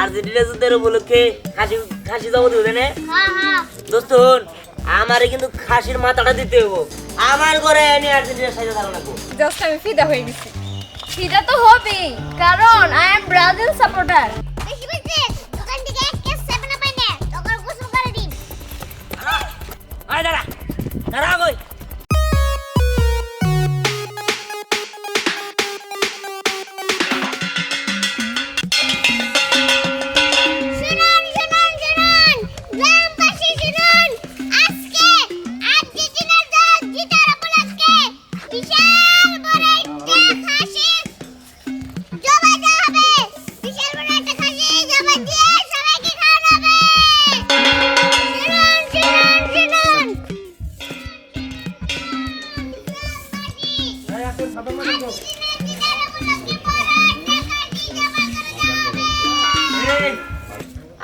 Argentina যুদ্ধের উপলক্ষে খাসি জবাই দিবে না? দোস্ত আমারে কিন্তু খাসির মাথাটা দিতে হবো। আমার ঘরে এনে আর্জেন্টিনার সাথে ধারণা করো। জাস্ট আমি ফিদা হয়ে গেছি। ফিদা তো হবেই, কারণ আই এম ব্রাজিল সাপোর্টার। দোকান থেকে এক কেস 7 আপ এনে তোর গোসল করে দিন। আয় দাঁড়া দাঁড়া কই।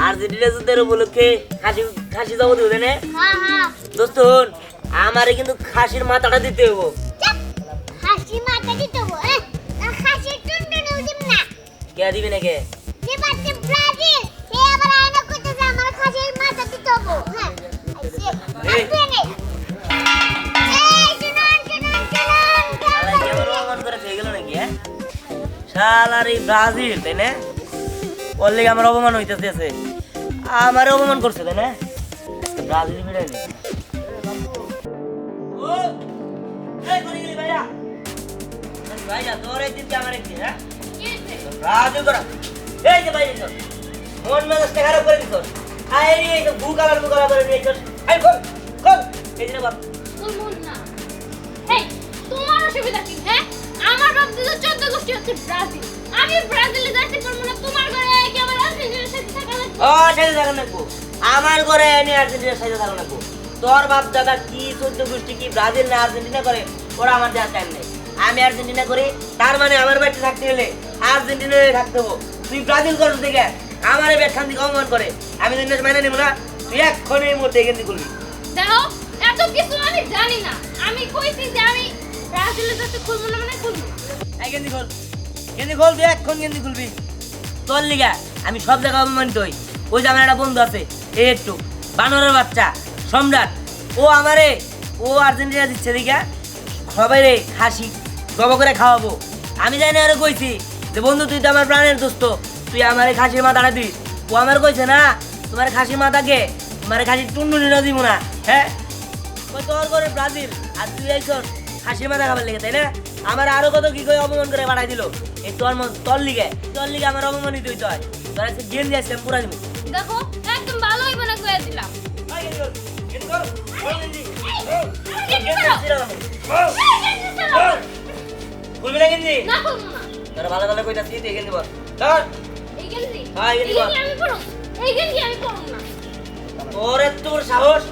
আর্জেন্টিনা যুদ্ধের উপলক্ষে খাসি জবাই দিবে না? দোস্ত আমারে কিন্তু খাসির মাথাটা দিতে হবো। খাসি মাথা দিতে হবে, খাসি টুনটুনিও দিব না। কে দিবি না কে? যে বাচ্চা ব্রাজিল সে আবার আয়না কইতেছে আমার খাসির মাথা দিতে হবে। হ্যাঁ এই শুনুন শালা কি আমার অপমান করে খেয়ে গেল নাকি? শালার এই ব্রাজিল তাই না? ওর লেগে আমার অপমান হইতেছে। আমার অপমান করছে তাই না? ব্রাজিল বিড়াই নেই। ভাইয়া তোর একদিন কি আমার একদিন? হ্যাঁ ব্রাজিল তোরা এই যে বাইরে তোর মন মেজাজটা খারাপ করে দিত। এই তো বুকালার করে নিয়ে চল। এই খোল খোল এই যে বাপ বলুন না। হেই, তোমার অসুবিধা কি? হ্যাঁ, আমার বাপ দিদা 14 গোষ্ঠী হচ্ছে ব্রাজিল। আমি ব্রাজিলে যাইতে পারবো না, তোমার ঘরে কি আমার আর্জেন্টিনার সাথে থাকা লাগবে? ও সাথে থাকা লাগবো। আমার ঘরে এনে আর্জেন্টিনার সাথে থাকা লাগবো। তোর বাপ দাদা কি 14 গোষ্ঠী কি ব্রাজিল না আর্জেন্টিনা করে ওরা আমার দেওয়ার টাইম নেই। আমি আর্জেন্টিনা করি, তার মানে আমার বাড়িতে থাকতে হলে আর্জেন্টিনায় থাকতে হবো। তুই ব্রাজিল করছ দেখে আমার ব্যাখ্যান থেকে অপমান করে আমি তো মেনে নেবো না। তুই এক্ষণ এই মুহূর্তে এখান থেকে করবি। দেখো, এত কিছু আমি জানি না। আমি কইছি যে আমি ব্রাজিলের সাথে খুলবো না, মানে খুলবো। এই গেন্দি খোল, গেন্দি খোল, তুই এক্ষণ গেন্দি খুলবি। তোর লিগা আমি সব জায়গায় অপমানিত হই। ওই যে আমার একটা বন্ধু আছে এই একটু বানরের বাচ্চা সম্রাট, ও আমারে ও আর্জেন্টিনা দিচ্ছে দিকা সবাই রে খাসি জবা করে খাওয়াবো। আমি জানি আরে কইছি যে বন্ধু তুই তো আমার প্রাণের দোস্ত, তুই আমারে খাসির মাথাটা দিস। ও আমার কইছে না তোমার খাসির মাথাকে তোমার খাসির টুনটুনিটা দিব না। হ্যাঁ ওই তোর করে ব্রাজিল আর তুই এইসব খাসির মাথা খাবার লেগে তাই না? আমার আরো কত কি করে অপমান করে পাঠাই দিল এই তোর লিগে আমার অপমানিত হইতে হয়। তোর আজকে গেম দিয়ে আসলাম পুরা দিব। দেখো, একদম ভালো হইব না কইয়া দিলাম। খুলবি না গেঞ্জি? না খুলবো না। তোরা ভালো ভালো কইতাছি তুই গেঞ্জি বল। ধর এই গেঞ্জি? হ্যাঁ, এই গেঞ্জি বল। আমি পরব। এই গেঞ্জি আমি পরব না। তোর সাহস,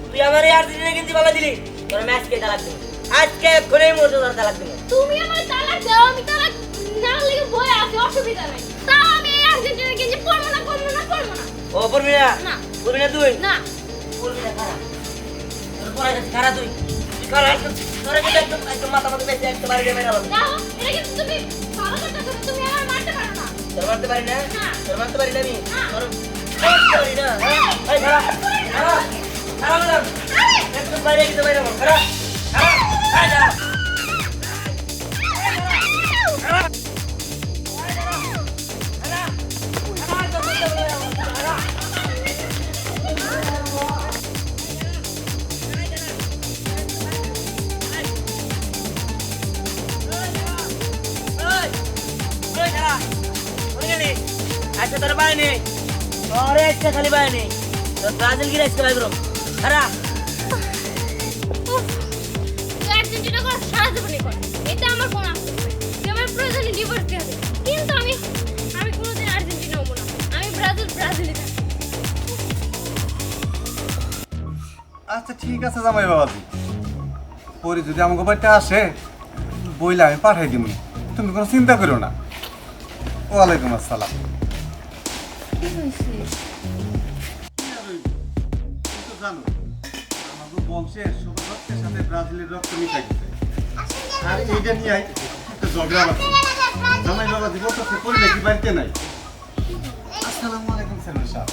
তুই আমার এই আর্জেন্টিনা গেঞ্জি বালা দিলি, তোর ম্যাচ কে তালাক দিবি আজকে এক্ষুনি মোটর তোর তালাক দিবি। তুমি আমার তালাক দাও, আমি তালাক না লাগি ভয় আছে, অসুবিধা নাই। তাও আমি এই আর্জেন্টিনার গেঞ্জি পরবো না, পরবো না, পরবো না। ও পড়বি না? না। পড়বি না তুই? না। পড়বি না খারাপ। তোর পড়াই যাচ্ছে খারাপ তুই। তুই খারাপ একদম তোর একদম মাথা মাথা বেঁচে একদম বাড়ি দিয়ে বেরাবো। দাও, এটা কিন্তু তুমি ভালো করতেছো, তুমি আমার মারতে পারো না। তোর মারতে পারি না? না। তোর মারতে পারি না আমি? না। তোর মারতে পারি না? এই খারাপ খারাপ খারাপ না একদম বাইরে গিয়ে বাইরে বল খারাপ খারাপ এই খারাপ আচ্ছা তোর বাইরে তোরে একটা খালি বাইরে নেই তোর ব্রাজিল গিয়ে আজকে বাইরে খারাপ আর্জেন্টিনা করে সারা জীবনই করে, এটা আমার কোনো আপত্তি নেই। যে আমার প্রয়োজনে ডিভোর্স দিয়ে দেবে, কিন্তু আমি কোনোদিন আর্জেন্টিনা হবো না। আমি ব্রাজিলই থাকবো। আচ্ছা ঠিক আছে জামাই বাবাজি, পরে যদি আমাকে বাড়িতে আসে বইলে আমি পাঠাই দিব, তুমি কোনো চিন্তা করো না। ওয়ালাইকুম আসসালাম। জানো আমাকে বংশের সবার রক্তের সাথে ব্রাজিলের রক্ত মিশাই দিতে, আর এইটা নিয়ে একটা ঝগড়া আছে। জামাই বাবাজি বলতেছে পরিলে কি বাড়িতে নাই, আসসালামু আলাইকুম সেলিম সাহেব।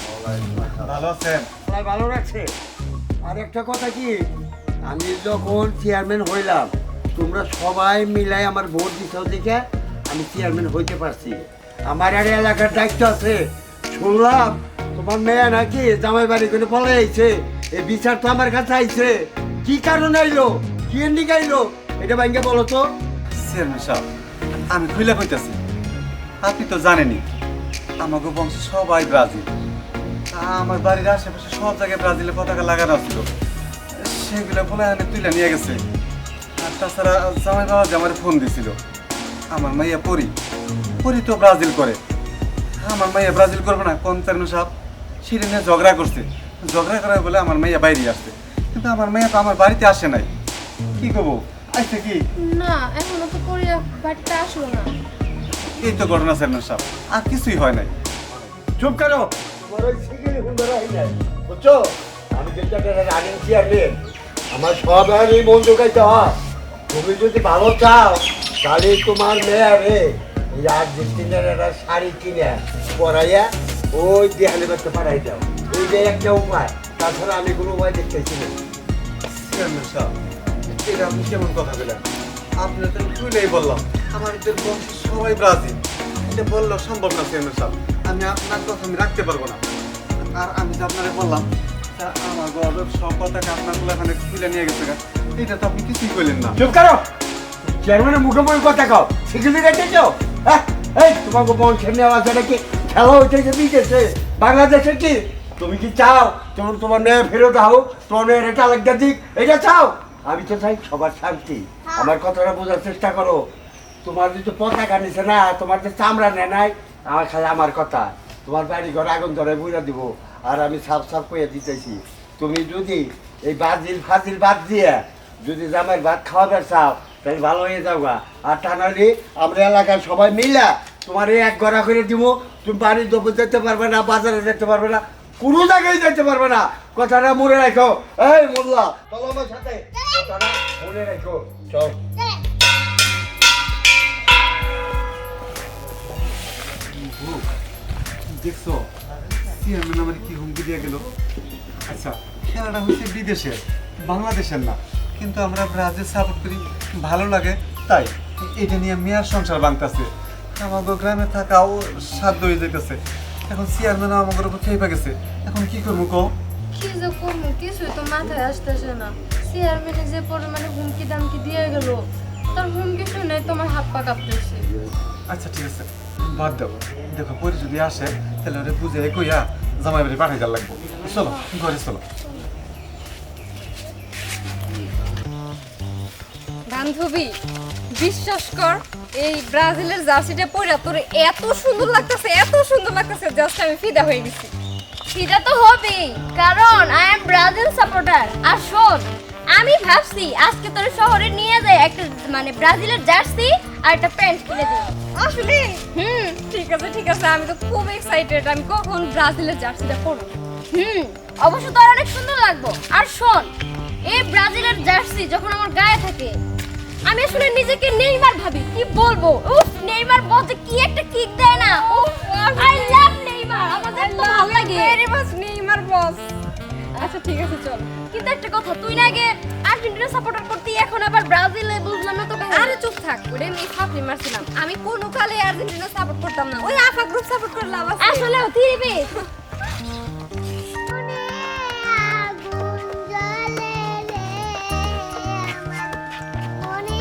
ভালো আছেন? তাই ভালো রাখছে। আর একটা কথা কি, আমি যখন চেয়ারম্যান হইলাম তোমরা সবাই মিলাই আমার ভোট দিতে দেখে আমি চেয়ারম্যান হইতে পারছি। আমার আর এলাকার দায়িত্ব আছে। শুনলাম তোমার মেয়ে নাকি জামাই বাড়ি করে পলে আইছে, এই বিচার তো আমার কাছে আইছে। কি কারণে আইলো, কি এন্ডিং আইলো, এটা ভাঙ্গে বলো তো। সেলিম সাহেব, আমি খুইলা কইতাছি, আপনি তো জানেনই আমাকে বংশ সবাই ব্রাজিল। আমার বাড়ির আশেপাশে সব জায়গায় ব্রাজিলের পতাকা লাগানো ছিল, সেগুলো বলে এনে তুলে নিয়ে গেছে। আর তাছাড়া জামাই বাবা যে আমার ফোন দিছিল, আমার মাইয়া পরি তো ব্রাজিল করে, আমার মাইয়া ব্রাজিল করবে না কোন চেয়ারম্যান সাহেব? সেটা নিয়ে ঝগড়া করছে, ঝগড়া করার বলে আমার মাইয়া বাইরে আসছে, কিন্তু আমার মাইয়া তো আমার বাড়িতে আসে নাই। কি করবো, আইছে কি? না এখনো তো কোরিয়া বাড়িতে আসলো না। এই তো ঘটনা চেয়ারম্যান সাহেব, আর কিছুই হয় নাই। চুপ করো, তোমার ওই সিগিরি সুন্দর হয় নাই, বুঝছো? আমি কিন্তু একটা রানিং চেয়ারম্যান, আমার সব এই মন জোগাইতে হয়। তুমি যদি ভালো চাও তাহলে তোমার মেয়ারে এই আর্জেন্টিনার একটা শাড়ি কিনে পরাইয়া ওই দেহালি বাচ্চা পাঠাই দাও। এই যে একটা উপায়, তাছাড়া আমি কোনো উপায় দেখতেছি না। চেয়ারম্যান সাহেব, এটা আপনি কেমন কথা বলেন? আপনি তো তুইলেই বললাম আমাদের বংশ সবাই ব্রাজিল, এটা বললেও সম্ভব না চেয়ারম্যান সাহেব। আমি আপনার কথা আমি রাখতে পারবো না। আর আমি যে আপনাকে বললাম তা আমার গর্বের সব কথাকে আপনার বলে এখানে তুলে নিয়ে গেছে, এটা তো আপনি কিছুই করলেন না। চুপ করো, চেয়ারম্যানের মুখে মুখে কথা কও, সিকিউরিটি রেখেছো? হ্যাঁ, এই তোমাকে বংশের নেওয়া আছে নাকি? খেলা হইতেছে বিদেশে, বাংলাদেশে কি তুমি কি চাও তোমার মেয়ে ফেরত দাও, তোমার মেয়ের এটা আলাদা দিক, এটা চাও? আমি তো চাই সবার শান্তি। আমার কথাটা বোঝার চেষ্টা করো। তোমার যদি পতাকা নিছে না, তোমার যে চামড়া নেয় নাই, আমার খালি আমার কথা, তোমার বাড়ি ঘর আগুন ধরে বুঝা দিব। আর আমি সাফ সাফ করে দিতেছি, তুমি যদি এই ফাজিল বাদ দিয়ে যদি জামাই ভাত খাওয়াবে চাও তাহলে ভালো হয়ে যাও গা। আর তা নাহলে আমরা এলাকায় সবাই মিলা তোমার এই এক গড়া করে দিব। তুমি বাড়ির দোকান যেতে পারবে না, বাজারে যেতে পারবে না, কোনো জায়গায় যেতে পারবে না। কথাটা মনে রাখো। এই মোল্লা, চলো আমার সাথে, কথাটা মনে রাখো। চল। দেখছো চেয়ারম্যান আমার কি হুমকি দিয়ে গেল? আচ্ছা, খেলাটা হচ্ছে বিদেশের, বাংলাদেশের না, কিন্তু আমরা ব্রাজিল সাপোর্ট করি, ভালো লাগে তাই। এটা নিয়ে মেয়ার সংসার ভাঙতেছে, আমাদের গ্রামে থাকাও সাধ্য হয়ে যেতেছে। এখন চেয়ারম্যান আমাদের উপর খেয়ে গেছে, এখন কি করবো কও? কি যে করবো কিছুই তো মাথায় আসতেছে না। চেয়ারম্যানে যে পরিমাণে হুমকি দামকি দিয়ে গেল, তার হুমকি শুনে তোমার হাত পা কাঁপতেছে। আচ্ছা ঠিক আছে, বাদ দেবো। দেখো পরে যদি আসে তাহলে ওরে বুঝে কইয়া জামাই বাড়ি পাঠাই দেওয়ার লাগবো। চলো ঘরে চলো। বান্ধবী বিশ্বাস কর, এই ব্রাজিলের জার্সিটা পরে তোর এত সুন্দর লাগতেছে, এত সুন্দর লাগতেছে, জাস্ট আমি ফিদা হয়ে গেছি। সেটা তো হবেই, কারণ আই এম ব্রাজিল সাপোর্টার। আর শোন, আমি ভাবছি আজকে তোর শহরে নিয়ে যাই একটা মানে ব্রাজিলের জার্সি আর একটা প্যান্ট কিনে দিই। আসলে ঠিক আছে, আমি তো খুব এক্সাইটেড। আমি কখন ব্রাজিলের জার্সিটা পরবো। অবশ্য তোর অনেক সুন্দর লাগবে। আর শোন, এই ব্রাজিলের জার্সি যখন আমার গায়ে থাকে, আমি আসলে নিজেকে নেইমার ভাবি। কি বলবো, উফ, নেইমার বলতে কি একটা কিক দেয় না। উফ, আই লাভ নেইমার, আমাদের তো ভালো লাগে। ভেরি মাচ নেইমার বস। আচ্ছা ঠিক আছে, চল। কিন্তু একটা কথা, তুই না আগে আর্জেন্টিনা সাপোর্টার করতি, এখন আবার ব্রাজিলে, বুঝলাম না তো। আরে চুপ থাক, ওটা আমি ফাপলি মারছিলাম। আমি কোনো কালে আর্জেন্টিনা সাপোর্ট করতাম না, ওই আফা গ্রুপ সাপোর্ট করে লাভ আছে। আসলে থ্রি পিস মনে আগুন জ্বলে রে আমার, মনে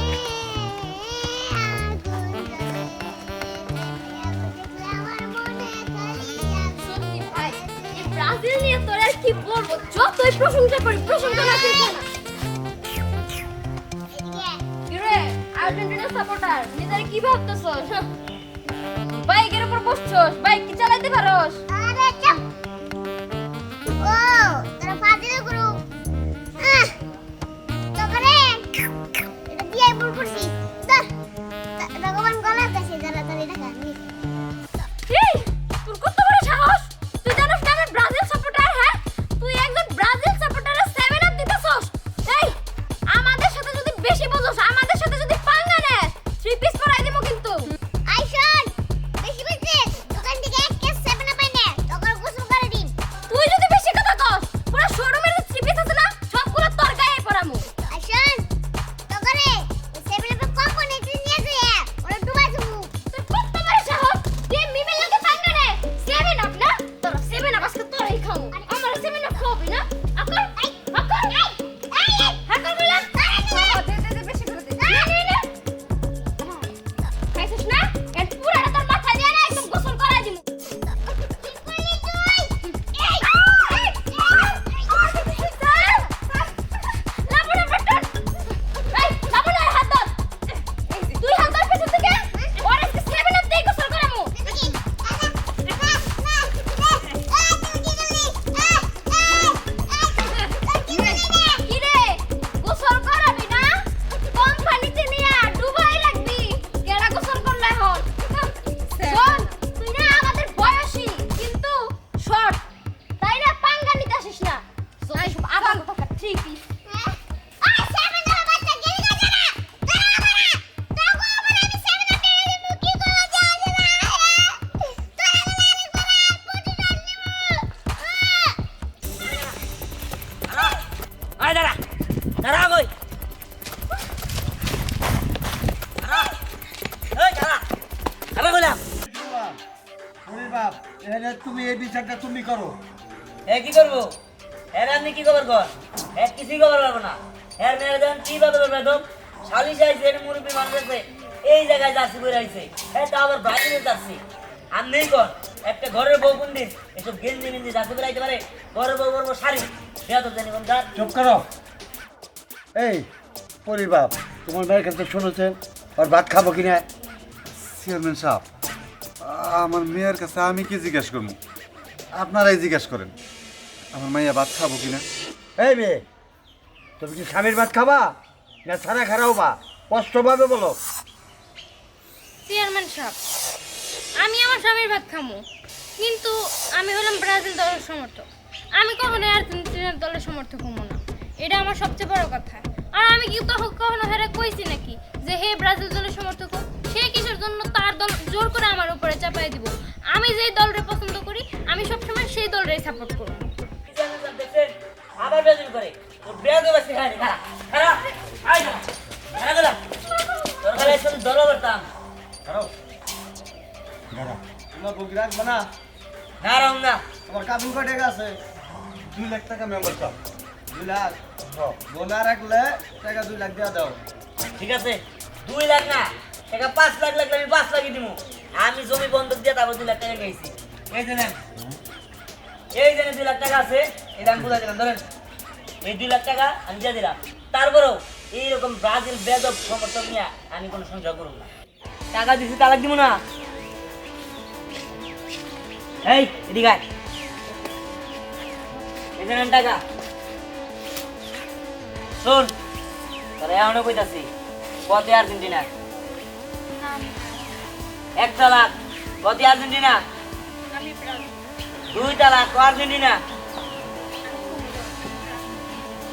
আগুন জ্বলে, আমার মনে সত্যি ভাই, এই ব্রাজিল নিয়ে তোর আর কি বলবো, যতই প্রশংসা করি প্রশংসা না শেষ হয় না। কিরে আর্জেন্টিনা সাপোর্টার, নিজের কি ভাবতেছস? বাইকের উপর বসছস, বাইক কি চালাতে পারোস? আরে চাপ। ও তোরা ফাজিল গ্রুপ, তোরে এটা দিয়ে ভুল করছি। ধর, ভগবান গলার কাছে তাড়াতাড়ি রাখা। এই, তোর কত বড় সাহস! তুই জানিস না আমি ব্রাজিল সাপোর্টার? হ্যাঁ, তুই একজন ব্রাজিল সাপোর্টারের 7 আপ দিতেছস। এই, আমাদের সাথে যদি বেশি বলছস, আমাদের সাথে যদি পাঙ্গা নেস, 3 পিস পরাই দেব কিন্তু। আই শোন, বেশি বেশি দোকান থেকে এক কেস বাপ এখানে তুমি এই বিচারটা তুমি করো। কি করবো? আপনি কি খবর কর? কিছুই খবর পাবো না। মেয়েরা যখন কি কথা বলবে একদম সালিশ আইছে, মুরব্বী মানুষ আছে, এই জায়গায় জার্সি করে আইছে, তা আবার ব্রাজিলের জার্সি। আপনি কর একটা ঘরের বউ পুন্ডিস এসব গেঞ্জি মেঞ্জি জার্সি করে আইতে পারে? ঘরের বউ করবো শাড়ি, সেটা তো জানি কোন কাজ। চুপ করো। এই পরিবাপ তোমার মেয়ের কাছে শুনেছেন আর ভাত খাবো কিনা? চেয়ারম্যান সাহেব, আমার মেয়ের কাছে আমি কি জিজ্ঞেস করবো? আপনারাই জিজ্ঞেস করেন আমার মাইয়া ভাত খাবো কিনা। এই মেয়ে, তুমি কি স্বামীর ভাত খাবা না ছাড়া খারাও বা? কষ্ট পাবে বলো। চেয়ারম্যান সাহেব, আমি আমার স্বামীর ভাত খামো, কিন্তু আমি হলাম ব্রাজিল দলের সমর্থক। আমি কখনো আর্জেন্টিনার দলের সমর্থক হবো না, এটা আমার সবচেয়ে বড় কথা। আর আমি কি কখনো হেরা কইছি নাকি যে হে ব্রাজিল দলের সমর্থক হোক? সে কিসের জন্য তার দল জোর করে আমার উপরে চাপাই দিব? আমি যেই দলরে পছন্দ করি আমি সবসময় সেই দলরেই সাপোর্ট করব। দেখছেন আবার ব্রাজিল করে, তোর ব্রাজিল আছে। হ্যাঁ খারাপ খারাপ আই না খারাপ গেলাম তোর খালি একসাথে দল করতাম। তোমার বুক রাখবে না? না রাম না, আমার কাবিন কয় টাকা আছে? 2 লাখ টাকা মেম্বার সব। 2 লাখ বোনা রাখলে টাকা 2 লাখ দিয়ে দাও। ঠিক আছে 2 লাখ না, টাকা 5 লাখ লাগলে আমি 5 লাখই দিব। আমি জমি বন্ধক দিয়ে তারপর 2 লাখ টাকা নিয়েছি। এই যে নেন, এই যে 2 লাখ টাকা আছে, এটা আমি বুঝা দিলাম। ধরেন এই 2 লাখ টাকা আমি দিয়ে দিলাম। তারপরেও এইরকম ব্রাজিল বেদব সমর্থক নিয়ে আমি কোনো সংসার করব না। টাকা দিছি তালাক দিব না। এই এদিকে আয়। এই যে নেন টাকা। শোন তোরা এখনো কইতাছি কত আর্জেন্টিনা? 1 লাখ। কত আর্জেন্টিনা? 2 লাখ আর্জেন্টিনা।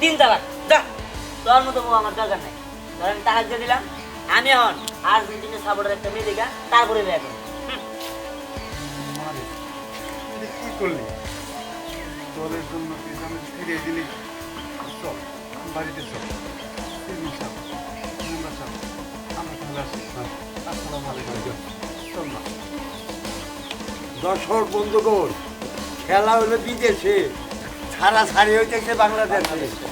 3 লাখ। যা, তোর মতো বউ আমার দরকার নাই। ধর আমি টাকা দিয়ে দিলাম, আমি এখন আর্জেন্টিনা সাপোর্টার একটা মেয়ে দেখা তারপরে বিয়ে করব। এটা কি করলি? দলের জন্য তুই আমি ফিরিয়ে দিলি। চল বাড়িতে চল। চেয়ারম্যান সাহেব, মেম্বার সাহেব, আমরা তাহলে আসি। আসসালামু আলাইকুম। চল না। দর্শক বন্ধুগণ, খেলা হলো বিদেশে, ছাড়াছাড়ি হইতেছে বাংলাদেশে।